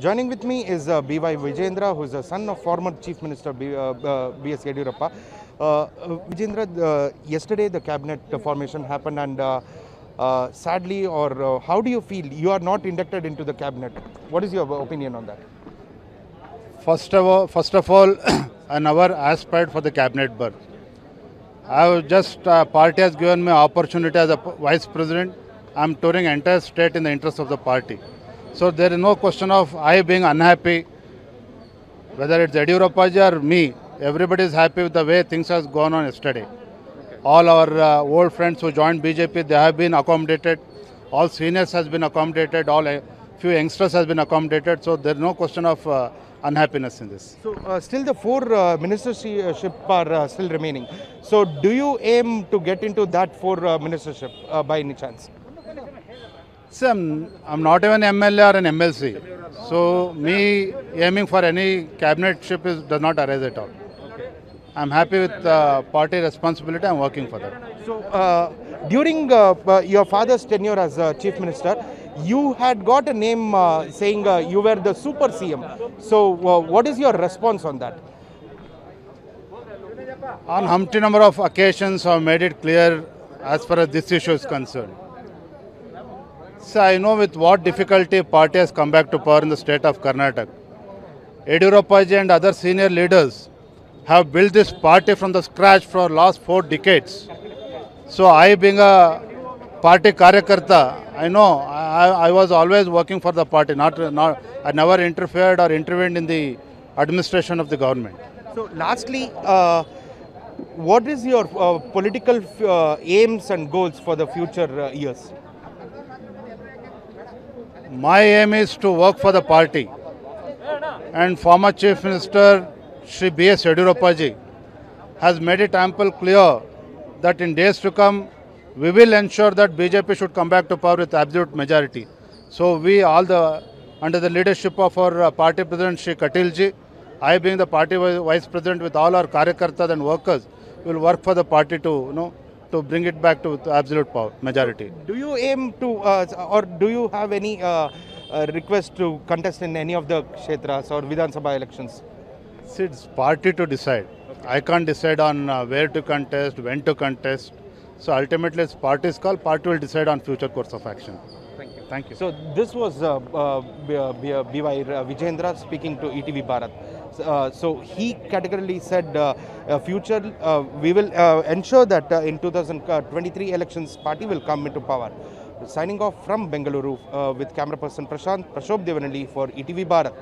Joining with me is B.Y. Vijendra, who is the son of former Chief Minister B.S. Yediyurappa. Vijendra, yesterday the cabinet formation happened, and sadly, or how do you feel? You are not inducted into the cabinet. What is your opinion on that? First of all, I never aspired for the cabinet berth. I have just party has given me opportunity as a vice president. I am touring entire state in the interest of the party. So there is no question of I being unhappy, whether it's Yediyurappa or me. Everybody is happy with the way things has gone on yesterday. Okay. All our old friends who joined BJP, they have been accommodated. All seniors has been accommodated. All few youngsters has been accommodated. So there is no question of unhappiness in this. So still the four ministership are still remaining. So do you aim to get into that four ministership by any chance? See, I'm not even MLA or an MLC. So me aiming for any cabinetship does not arise at all. Okay. I'm happy with party responsibility. I'm working for that. So during your father's tenure as Chief Minister, you had got a name saying you were the super CM. So what is your response on that? On umpty number of occasions, I've made it clear as far as this issue is concerned. So I know with what difficulty party has come back to power in the state of Karnataka. Yediyurappa and other senior leaders have built this party from the scratch for last 4 decades. So I being a party karyakarta, I know I was always working for the party. I never interfered or intervened in the administration of the government. So lastly, what is your political aims and goals for the future years? My aim is to work for the party. And former Chief Minister Shri B.S. Yediyurappa has made it ample clear that in days to come, we will ensure that BJP should come back to power with absolute majority. So we under the leadership of our party president Shri Katilji, I being the party vice president with all our karyakartas and workers, will work for the party to bring it back to absolute power, majority. Do you aim to, or do you have any request to contest in any of the kshetras or Vidhan Sabha elections? It's party to decide. Okay. I can't decide on where to contest, when to contest. So ultimately, it's party's call. Party will decide on future course of action. Thank you. Thank you. So this was B.Y. Vijendra speaking to ETV Bharat. So he categorically said future we will ensure that in 2023 elections party will come into power. Signing off from Bengaluru with camera person Prashant Devanalli for ETV Bharat.